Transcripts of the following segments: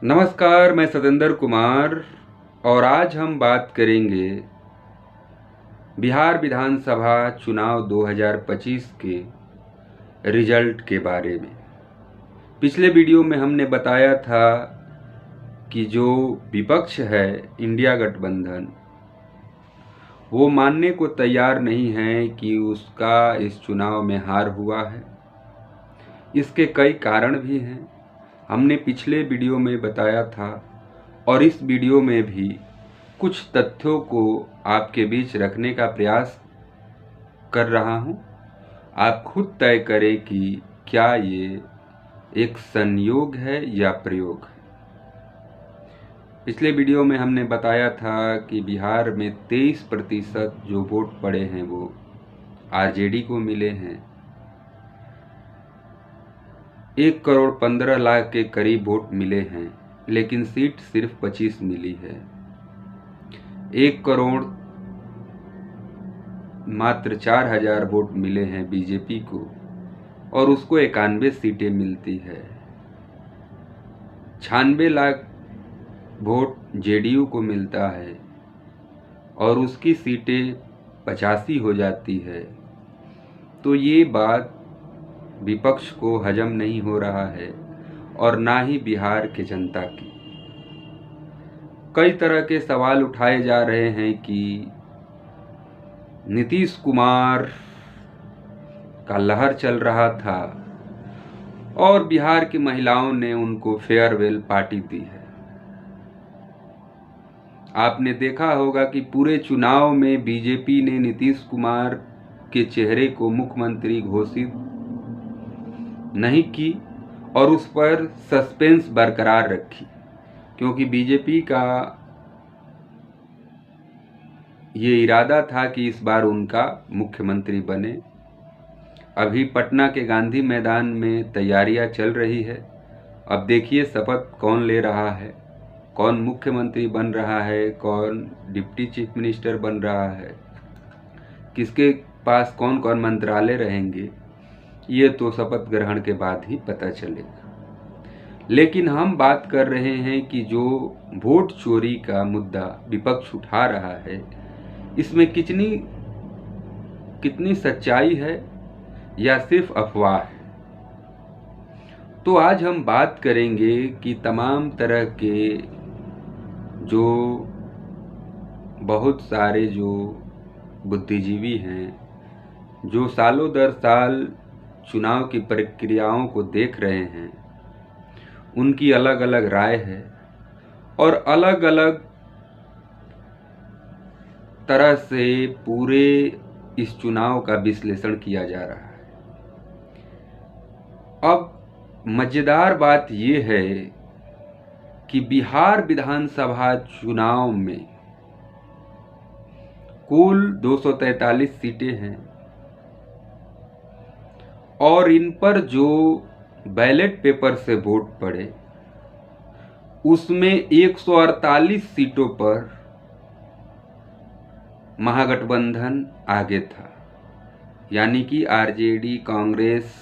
नमस्कार, मैं सतेंद्र कुमार और आज हम बात करेंगे बिहार विधानसभा चुनाव 2025 के रिजल्ट के बारे में। पिछले वीडियो में हमने बताया था कि जो विपक्ष है इंडिया गठबंधन, वो मानने को तैयार नहीं है कि उसका इस चुनाव में हार हुआ है। इसके कई कारण भी हैं, हमने पिछले वीडियो में बताया था और इस वीडियो में भी कुछ तथ्यों को आपके बीच रखने का प्रयास कर रहा हूं। आप खुद तय करें कि क्या ये एक संयोग है या प्रयोग है। पिछले वीडियो में हमने बताया था कि बिहार में 23% जो वोट पड़े हैं वो आरजेडी को मिले हैं। 1,15,00,000 के करीब वोट मिले हैं, लेकिन सीट सिर्फ 25 मिली है। 1 करोड़ मात्र 4,000 वोट मिले हैं बीजेपी को और उसको 91 सीटें मिलती है। 96 लाख वोट जेडीयू को मिलता है और उसकी सीटें 85 हो जाती है। तो ये बात विपक्ष को हजम नहीं हो रहा है और ना ही बिहार के जनता की। कई तरह के सवाल उठाए जा रहे हैं कि नीतीश कुमार का लहर चल रहा था और बिहार की महिलाओं ने उनको फेयरवेल पार्टी दी है। आपने देखा होगा कि पूरे चुनाव में बीजेपी ने नीतीश कुमार के चेहरे को मुख्यमंत्री घोषित नहीं की और उस पर सस्पेंस बरकरार रखी, क्योंकि बीजेपी का ये इरादा था कि इस बार उनका मुख्यमंत्री बने। अभी पटना के गांधी मैदान में तैयारियां चल रही है। अब देखिए शपथ कौन ले रहा है, कौन मुख्यमंत्री बन रहा है, कौन डिप्टी चीफ मिनिस्टर बन रहा है, किसके पास कौन कौन मंत्रालय रहेंगे, ये तो शपथ ग्रहण के बाद ही पता चलेगा। लेकिन हम बात कर रहे हैं कि जो वोट चोरी का मुद्दा विपक्ष उठा रहा है, इसमें कितनी सच्चाई है या सिर्फ अफवाह है। तो आज हम बात करेंगे कि तमाम तरह के जो बहुत सारे जो बुद्धिजीवी हैं, जो सालों दर साल चुनाव की प्रक्रियाओं को देख रहे हैं, उनकी अलग अलग राय है और अलग अलग तरह से पूरे इस चुनाव का विश्लेषण किया जा रहा है। अब मजेदार बात यह है कि बिहार विधानसभा चुनाव में कुल 243 सीटें हैं और इन पर जो बैलेट पेपर से वोट पड़े उसमें 148 सीटों पर महागठबंधन आगे था, यानी कि आरजेडी, कांग्रेस,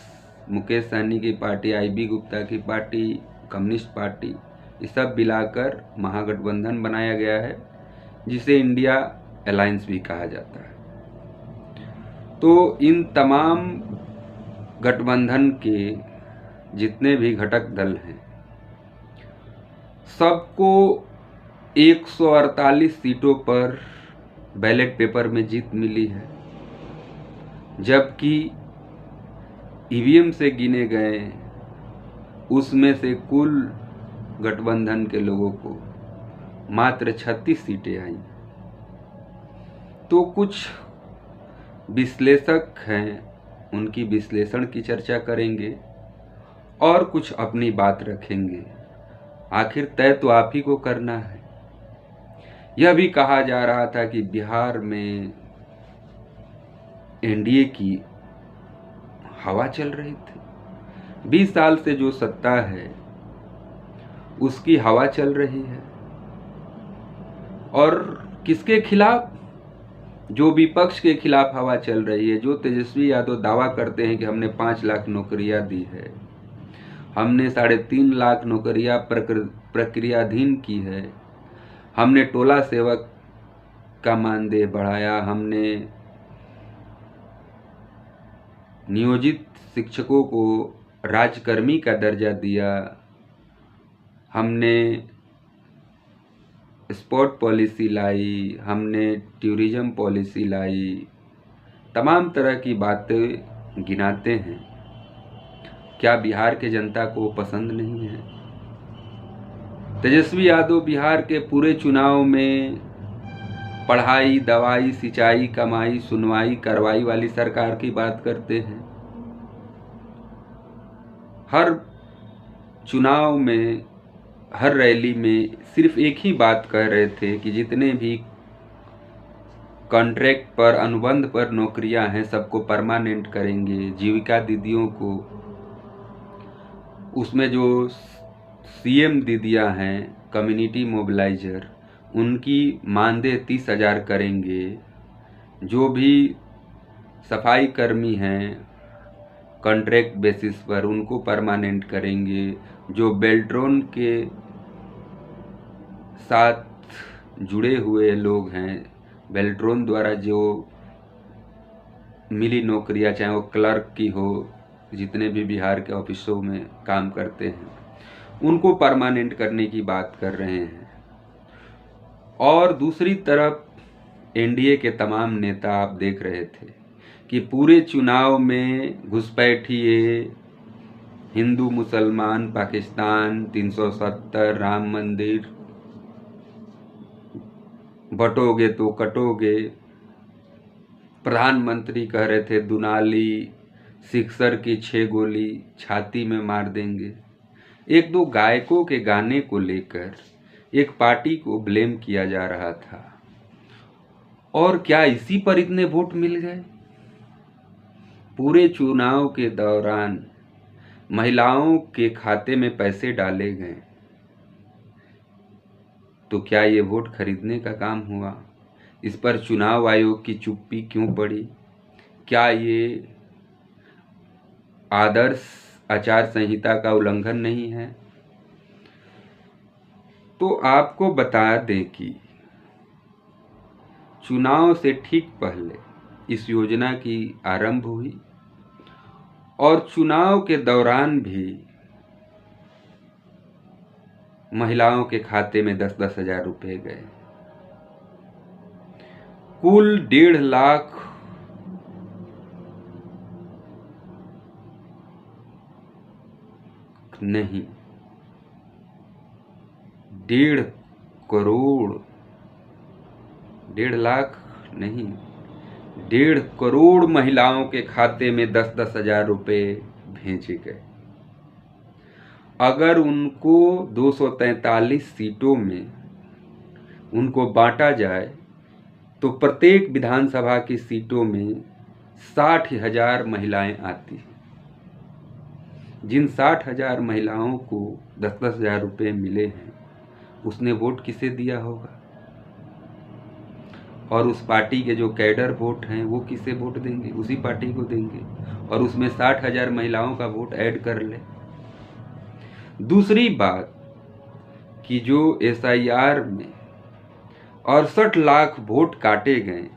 मुकेश सहनी की पार्टी, आईबी गुप्ता की पार्टी, कम्युनिस्ट पार्टी, ये सब मिलाकर महागठबंधन बनाया गया है, जिसे इंडिया अलायंस भी कहा जाता है। तो इन तमाम गठबंधन के जितने भी घटक दल हैं, सबको 148 सीटों पर बैलेट पेपर में जीत मिली है, जबकि ईवीएम से गिने गए उसमें से कुल गठबंधन के लोगों को मात्र 36 सीटें आई। तो कुछ विश्लेषक हैं, उनकी विश्लेषण की चर्चा करेंगे और कुछ अपनी बात रखेंगे। आखिर तय तो आप ही को करना है। यह भी कहा जा रहा था कि बिहार में एनडीए की हवा चल रही थी। 20 साल से जो सत्ता है उसकी हवा चल रही है। और किसके खिलाफ? जो विपक्ष के खिलाफ हवा चल रही है। जो तेजस्वी यादव दावा करते हैं कि हमने 5 लाख नौकरियां दी है, हमने 3.5 लाख नौकरियां प्रक्रियाधीन की है। हमने टोला सेवक का मानदेय बढ़ाया। हमने नियोजित शिक्षकों को राजकर्मी का दर्जा दिया। हमने स्पोर्ट पॉलिसी लाई। हमने टूरिज्म पॉलिसी लाई। तमाम तरह की बातें गिनाते हैं। क्या बिहार के जनता को पसंद नहीं है? तेजस्वी यादव बिहार के पूरे चुनाव में पढ़ाई, दवाई, सिंचाई, कमाई, सुनवाई, कार्रवाई वाली सरकार की बात करते हैं। हर चुनाव में, हर रैली में सिर्फ एक ही बात कह रहे थे कि जितने भी कॉन्ट्रैक्ट पर, अनुबंध पर नौकरियां हैं सबको परमानेंट करेंगे। जीविका दीदियों को, उसमें जो सीएम दीदियां हैं, कम्युनिटी मोबिलाइजर, उनकी मानदेय 30,000 करेंगे। जो भी सफाई कर्मी हैं कॉन्ट्रैक्ट बेसिस पर, उनको परमानेंट करेंगे। जो बेल्ट्रॉन के साथ जुड़े हुए लोग हैं, बेल्ट्रॉन द्वारा जो मिली नौकरियां, चाहे वो क्लर्क की हो, जितने भी बिहार के ऑफिसों में काम करते हैं, उनको परमानेंट करने की बात कर रहे हैं। और दूसरी तरफ एनडीए के तमाम नेता आप देख रहे थे कि पूरे चुनाव में घुसपैठिए, हिंदू मुसलमान, पाकिस्तान, 370, राम मंदिर, बटोगे तो कटोगे, प्रधानमंत्री कह रहे थे दुनाली, सिक्सर की 6 गोली छाती में मार देंगे। एक दो गायकों के गाने को लेकर एक पार्टी को ब्लेम किया जा रहा था। और क्या इसी पर इतने वोट मिल गए? पूरे चुनाव के दौरान महिलाओं के खाते में पैसे डाले गए, तो क्या ये वोट खरीदने का काम हुआ? इस पर चुनाव आयोग की चुप्पी क्यों पड़ी? क्या ये आदर्श आचार संहिता का उल्लंघन नहीं है? तो आपको बता दें कि चुनाव से ठीक पहले इस योजना की आरंभ हुई और चुनाव के दौरान भी महिलाओं के खाते में 10-10 हजार रुपए गए। कुल 1.5 लाख नहीं, 1.5 करोड़, 1.5 लाख नहीं, 1.5 करोड़ महिलाओं के खाते में 10-10 हजार रुपए भेजे गए। अगर उनको 243 सीटों में उनको बांटा जाए तो प्रत्येक विधानसभा की सीटों में 60,000 महिलाएं आती हैं। जिन 60,000 महिलाओं को 10-10 हजार रुपये मिले हैं, उसने वोट किसे दिया होगा? और उस पार्टी के जो कैडर वोट हैं वो किसे वोट देंगे? उसी पार्टी को देंगे। और उसमें 60,000 महिलाओं का वोट ऐड कर ले। दूसरी बात कि जो एसआईआर में 68 लाख वोट काटे गए,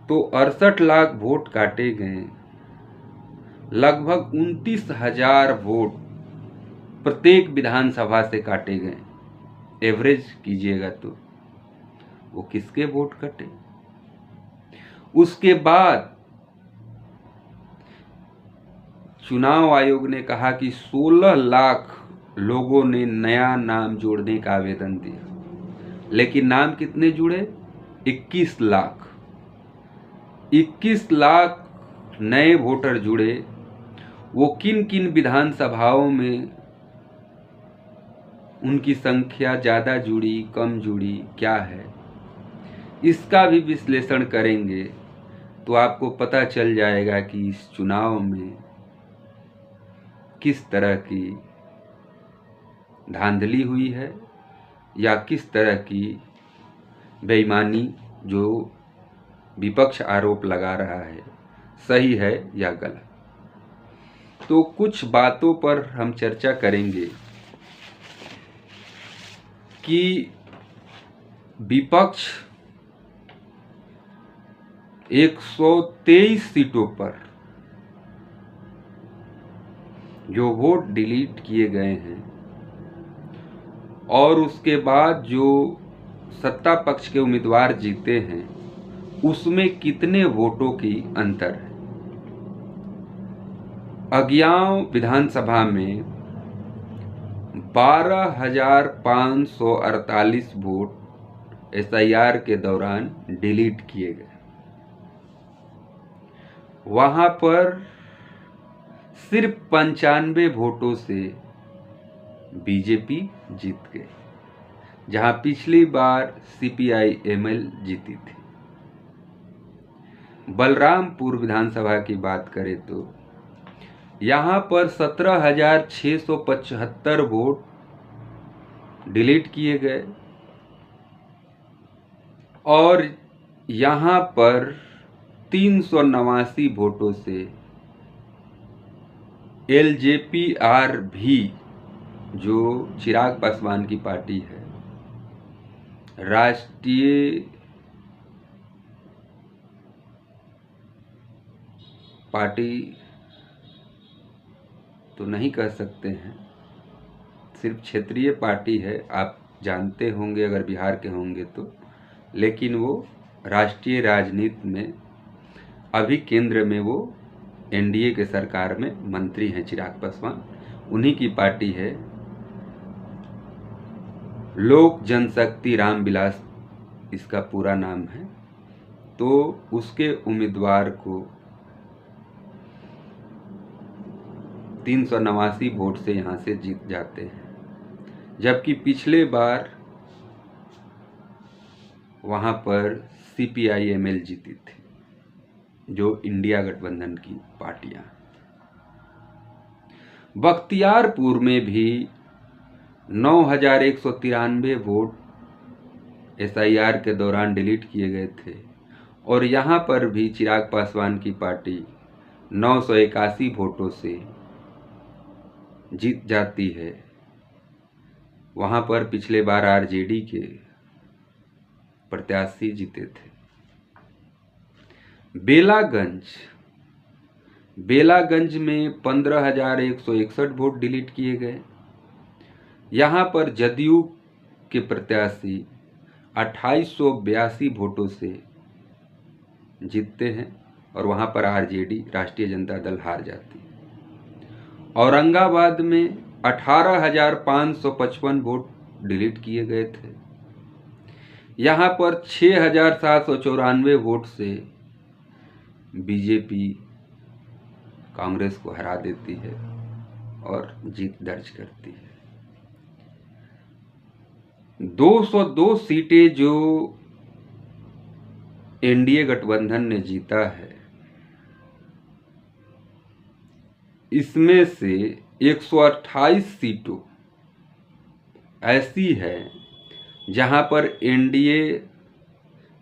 तो 68 लाख वोट काटे गए, लगभग 29,000 वोट प्रत्येक विधानसभा से काटे गए। एवरेज कीजिएगा तो वो किसके वोट कटे? उसके बाद चुनाव आयोग ने कहा कि 16 लाख लोगों ने नया नाम जोड़ने का आवेदन दिया, लेकिन नाम कितने जुड़े? 21 लाख। 21 लाख नए वोटर जुड़े। वो किन किन विधानसभाओं में उनकी संख्या ज़्यादा जुड़ी, कम जुड़ी, क्या है, इसका भी विश्लेषण करेंगे तो आपको पता चल जाएगा कि इस चुनाव में किस तरह की धांधली हुई है या किस तरह की बेईमानी जो विपक्ष आरोप लगा रहा है, सही है या गलत। तो कुछ बातों पर हम चर्चा करेंगे कि विपक्ष 123 सीटों पर जो वोट डिलीट किए गए हैं और उसके बाद जो सत्ता पक्ष के उम्मीदवार जीते हैं उसमें कितने वोटों की अंतर है। अगियाव विधानसभा में 12,548 वोट एसआईआर के दौरान डिलीट किए गए। वहां पर सिर्फ 95 वोटों से बीजेपी जीत गई, जहां पिछली बार सीपीआई-एमएल जीती थी। बलरामपुर विधानसभा की बात करें तो यहां पर 17,675 वोट डिलीट किए गए और यहां पर 389 वोटों से एलजेपीआर भी, जो चिराग पासवान की पार्टी है, राष्ट्रीय पार्टी तो नहीं कह सकते हैं, सिर्फ क्षेत्रीय पार्टी है, आप जानते होंगे अगर बिहार के होंगे तो, लेकिन वो राष्ट्रीय राजनीति में अभी केंद्र में वो एनडीए के सरकार में मंत्री हैं चिराग पासवान, उन्हीं की पार्टी है। लोक जनशक्ति रामविलास इसका पूरा नाम है। तो उसके उम्मीदवार को 389 वोट से यहां से जीत जाते हैं, जबकि पिछले बार वहां पर सीपीआई-एमएल जीती थी, जो इंडिया गठबंधन की पार्टियां। बख्तियारपुर में भी 9,193 वोट एसआईआर के दौरान डिलीट किए गए थे और यहां पर भी चिराग पासवान की पार्टी 981 वोटों से जीत जाती है। वहां पर पिछले बार आरजेडी के प्रत्याशी जीते थे। बेलागंज में 15,161 वोट डिलीट किए गए। यहां पर जदयू के प्रत्याशी 2,882 वोटों से जीतते हैं और वहां पर आरजेडी राष्ट्रीय जनता दल हार जाती है। औरंगाबाद में 18,555 वोट डिलीट किए गए थे। यहां पर 6,794 वोट से बीजेपी कांग्रेस को हरा देती है और जीत दर्ज करती है। 202 सीटें जो एनडीए गठबंधन ने जीता है, इसमें से 128 सीटों ऐसी है जहां पर एनडीए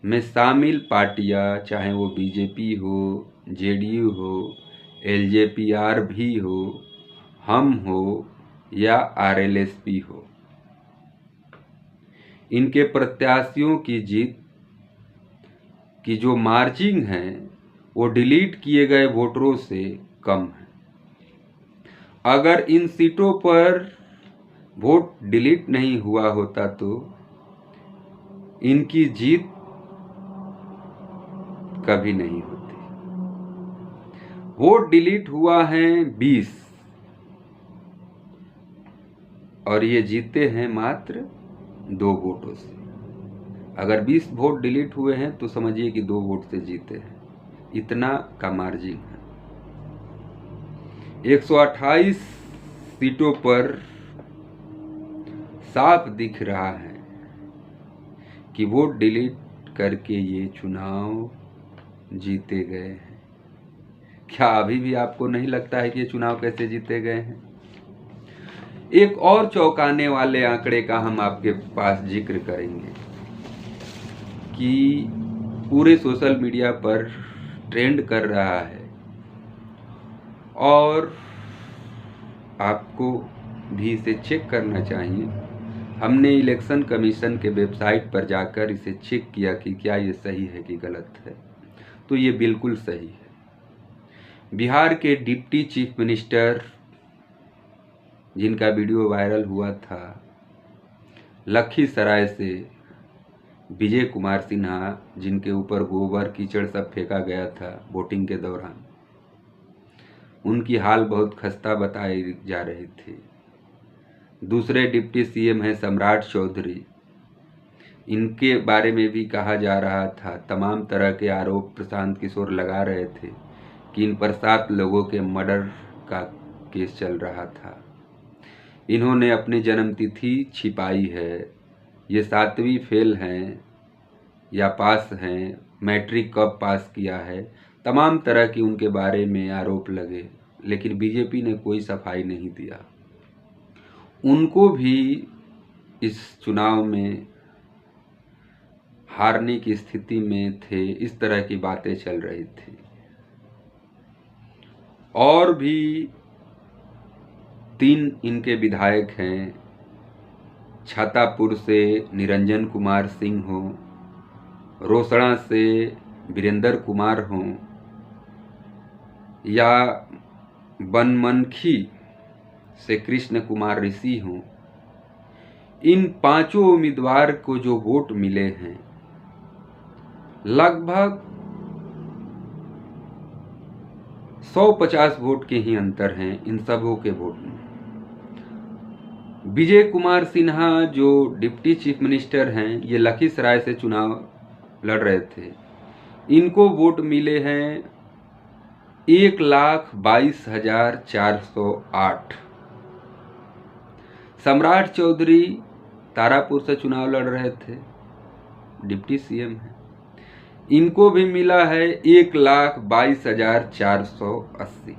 में शामिल पार्टियां, चाहे वो बीजेपी हो, जेडीयू हो, एलजेपीआर भी हो, हम हो या आरएलएसपी हो, इनके प्रत्याशियों की जीत की जो मार्जिन है वो डिलीट किए गए वोटरों से कम है। अगर इन सीटों पर वोट डिलीट नहीं हुआ होता तो इनकी जीत कभी नहीं होती। वोट डिलीट हुआ है 20 और ये जीते हैं मात्र 2 वोटों से। अगर 20 वोट डिलीट हुए हैं तो समझिए कि 2 वोट से जीते हैं, इतना का मार्जिन है। 128 सीटों पर साफ दिख रहा है कि वोट डिलीट करके ये चुनाव जीते गए हैं। क्या अभी भी आपको नहीं लगता है कि ये चुनाव कैसे जीते गए हैं? एक और चौंकाने वाले आंकड़े का हम आपके पास जिक्र करेंगे कि पूरे सोशल मीडिया पर ट्रेंड कर रहा है और आपको भी इसे चेक करना चाहिए। हमने इलेक्शन कमीशन के वेबसाइट पर जाकर इसे चेक किया कि क्या ये सही है कि गलत है, तो ये बिल्कुल सही है। बिहार के डिप्टी चीफ मिनिस्टर जिनका वीडियो वायरल हुआ था, लखीसराय से विजय कुमार सिन्हा, जिनके ऊपर गोबर कीचड़ सब फेंका गया था वोटिंग के दौरान, उनकी हाल बहुत खस्ता बताई जा रही थी। दूसरे डिप्टी सीएम हैं सम्राट चौधरी, इनके बारे में भी कहा जा रहा था, तमाम तरह के आरोप प्रशांत किशोर लगा रहे थे कि इन पर 7 लोगों के मर्डर का केस चल रहा था। इन्होंने अपनी जन्मतिथि छिपाई है, ये 7वीं फेल हैं या पास हैं, मैट्रिक कब पास किया है, तमाम तरह की उनके बारे में आरोप लगे, लेकिन बीजेपी ने कोई सफाई नहीं दिया। उनको भी इस चुनाव में हारने की स्थिति में थे, इस तरह की बातें चल रही थी। और भी 3 इनके विधायक हैं, छातापुर से निरंजन कुमार सिंह हो, रोसड़ा से वीरेंद्र कुमार हो, या बनमनखी से कृष्ण कुमार ऋषि हों, इन 5 उम्मीदवार को जो वोट मिले हैं, लगभग 150 वोट के ही अंतर हैं इन सबों के वोट में। विजय कुमार सिन्हा जो डिप्टी चीफ मिनिस्टर हैं, ये लखीसराय से चुनाव लड़ रहे थे, इनको वोट मिले हैं 1,22,408। सम्राट चौधरी तारापुर से चुनाव लड़ रहे थे, डिप्टी सीएम हैं, इनको भी मिला है 1,22,480।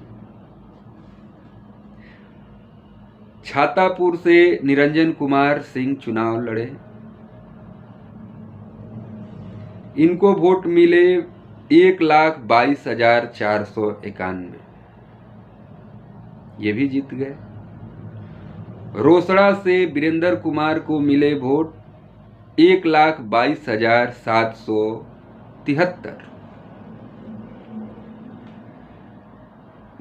छातापुर से निरंजन कुमार सिंह चुनाव लड़े, इनको वोट मिले 1,22,491, ये भी जीत गए। रोसड़ा से वीरेंद्र कुमार को मिले वोट 1,22,773।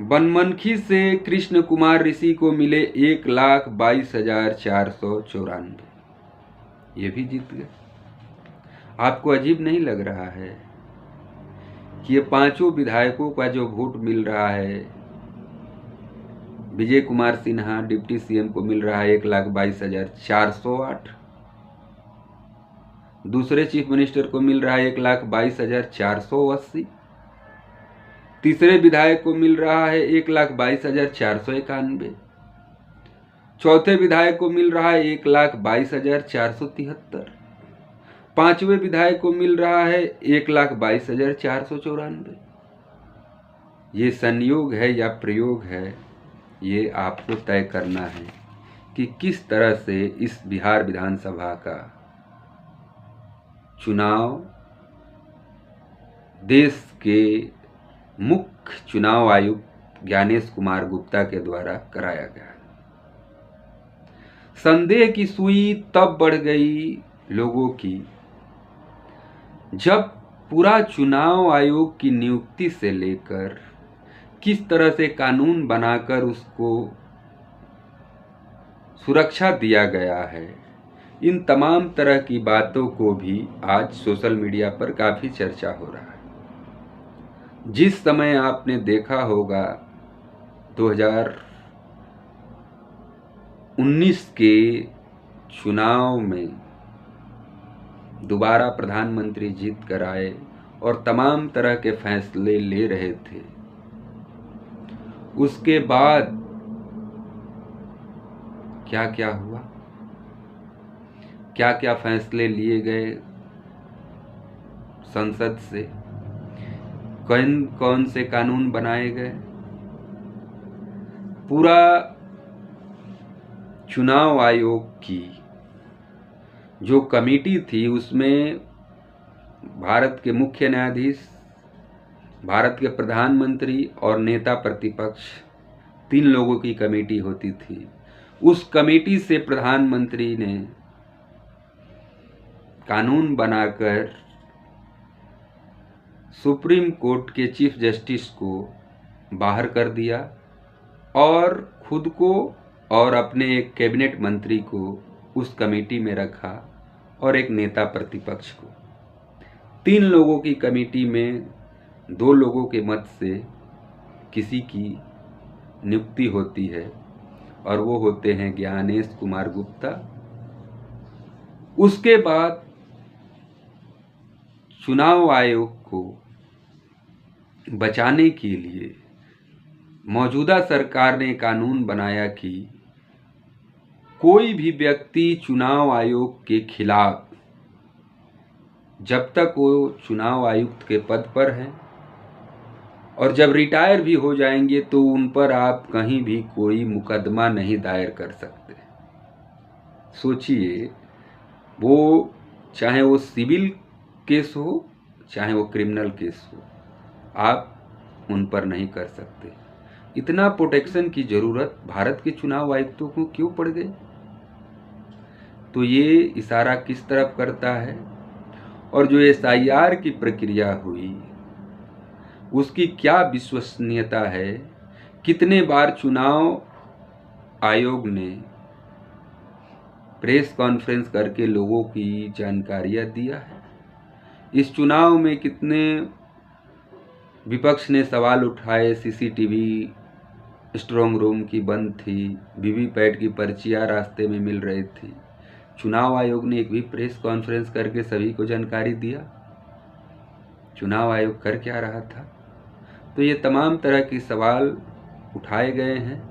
बनमनखी से कृष्ण कुमार ऋषि को मिले 1,22,494, ये भी जीत गए। आपको अजीब नहीं लग रहा है कि ये 5 विधायकों का जो वोट मिल रहा है, विजय कुमार सिन्हा डिप्टी सीएम को मिल रहा है 1,22,408, दूसरे चीफ मिनिस्टर को मिल रहा है 1,22,480, तीसरे विधायक को मिल रहा है 1,22,491, चौथे विधायक को मिल रहा है 1,22,473, 5वें विधायक को मिल रहा है 1,22,494। ये संयोग है या प्रयोग है, ये आपको तय करना है कि किस तरह से इस बिहार विधानसभा का चुनाव देश के मुख्य चुनाव आयुक्त ज्ञानेश कुमार गुप्ता के द्वारा कराया गया। संदेह की सुई तब बढ़ गई लोगों की जब पूरा चुनाव आयोग की नियुक्ति से लेकर किस तरह से कानून बनाकर उसको सुरक्षा दिया गया है, इन तमाम तरह की बातों को भी आज सोशल मीडिया पर काफ़ी चर्चा हो रहा है। जिस समय आपने देखा होगा 2019 के चुनाव में दोबारा प्रधानमंत्री जीत कर आए और तमाम तरह के फैसले ले रहे थे, उसके बाद क्या क्या हुआ, क्या क्या फैसले लिए गए संसद से, कौन कौन से कानून बनाए गए। पूरा चुनाव आयोग की जो कमेटी थी उसमें भारत के मुख्य न्यायाधीश, भारत के प्रधानमंत्री और नेता प्रतिपक्ष 3 लोगों की कमेटी होती थी। उस कमेटी से प्रधानमंत्री ने कानून बनाकर सुप्रीम कोर्ट के चीफ जस्टिस को बाहर कर दिया और खुद को और अपने एक कैबिनेट मंत्री को उस कमेटी में रखा और एक नेता प्रतिपक्ष को। 3 लोगों की कमेटी में 2 लोगों के मत से किसी की नियुक्ति होती है और वो होते हैं ज्ञानेश कुमार गुप्ता। उसके बाद चुनाव आयोग को बचाने के लिए मौजूदा सरकार ने कानून बनाया कि कोई भी व्यक्ति चुनाव आयोग के खिलाफ, जब तक वो चुनाव आयुक्त के पद पर हैं और जब रिटायर भी हो जाएंगे, तो उन पर आप कहीं भी कोई मुकदमा नहीं दायर कर सकते। सोचिए, वो चाहे वो सिविल केस हो चाहे वो क्रिमिनल केस हो, आप उन पर नहीं कर सकते। इतना प्रोटेक्शन की जरूरत भारत के चुनाव आयुक्तों को क्यों पड़ गई? तो ये इशारा किस तरफ करता है? और जो SIR की प्रक्रिया हुई उसकी क्या विश्वसनीयता है? कितने बार चुनाव आयोग ने प्रेस कॉन्फ्रेंस करके लोगों की जानकारियां दिया है? इस चुनाव में कितने विपक्ष ने सवाल उठाए, CCTV स्ट्रॉन्ग रूम की बंद थी, वीवीपैट की पर्चियां रास्ते में मिल रही थी। चुनाव आयोग ने एक भी प्रेस कॉन्फ्रेंस करके सभी को जानकारी दिया? चुनाव आयोग कर क्या रहा था? तो ये तमाम तरह के सवाल उठाए गए हैं।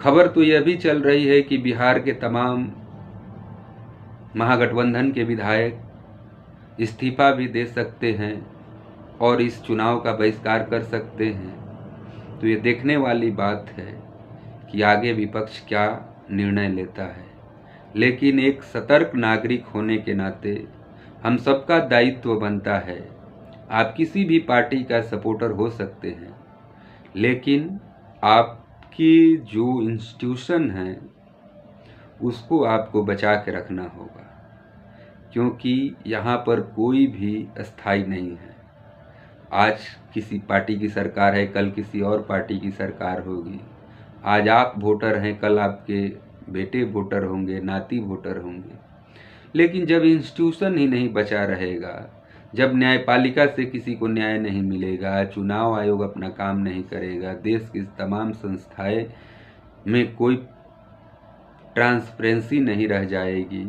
खबर तो यह भी चल रही है कि बिहार के तमाम महागठबंधन के विधायक इस्तीफा भी दे सकते हैं और इस चुनाव का बहिष्कार कर सकते हैं। तो ये देखने वाली बात है कि आगे विपक्ष क्या निर्णय लेता है। लेकिन एक सतर्क नागरिक होने के नाते हम सबका दायित्व बनता है। आप किसी भी पार्टी का सपोर्टर हो सकते हैं, लेकिन आपकी जो इंस्टीट्यूशन है उसको आपको बचा के रखना होगा, क्योंकि यहाँ पर कोई भी अस्थाई नहीं है। आज किसी पार्टी की सरकार है, कल किसी और पार्टी की सरकार होगी। आज आप वोटर हैं, कल आपके बेटे वोटर होंगे, नाती वोटर होंगे। लेकिन जब इंस्टीट्यूशन ही नहीं बचा रहेगा, जब न्यायपालिका से किसी को न्याय नहीं मिलेगा, चुनाव आयोग अपना काम नहीं करेगा, देश की तमाम संस्थाएं में कोई ट्रांसपेरेंसी नहीं रह जाएगी,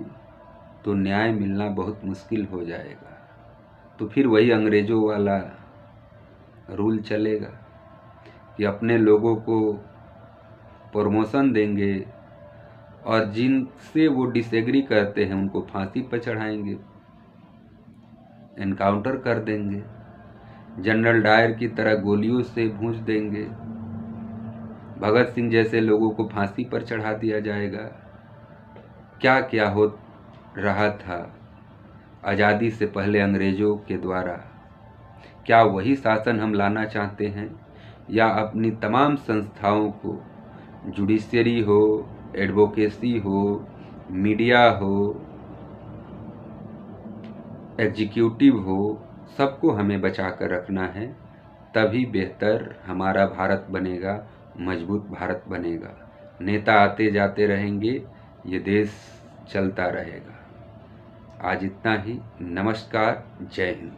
तो न्याय मिलना बहुत मुश्किल हो जाएगा। तो फिर वही अंग्रेजों वाला रूल चलेगा कि अपने लोगों को प्रमोशन देंगे और जिनसे वो डिसएग्री करते हैं उनको फांसी पर चढ़ाएंगे, एनकाउंटर कर देंगे, जनरल डायर की तरह गोलियों से भूंज देंगे, भगत सिंह जैसे लोगों को फांसी पर चढ़ा दिया जाएगा। क्या क्या हो रहा था आज़ादी से पहले अंग्रेजों के द्वारा? क्या वही शासन हम लाना चाहते हैं, या अपनी तमाम संस्थाओं को, जुडिशरी हो, एडवोकेसी हो, मीडिया हो, एग्जीक्यूटिव हो, सबको हमें बचा कर रखना है? तभी बेहतर हमारा भारत बनेगा, मजबूत भारत बनेगा। नेता आते जाते रहेंगे, ये देश चलता रहेगा। आज इतना ही। नमस्कार, जय हिंद।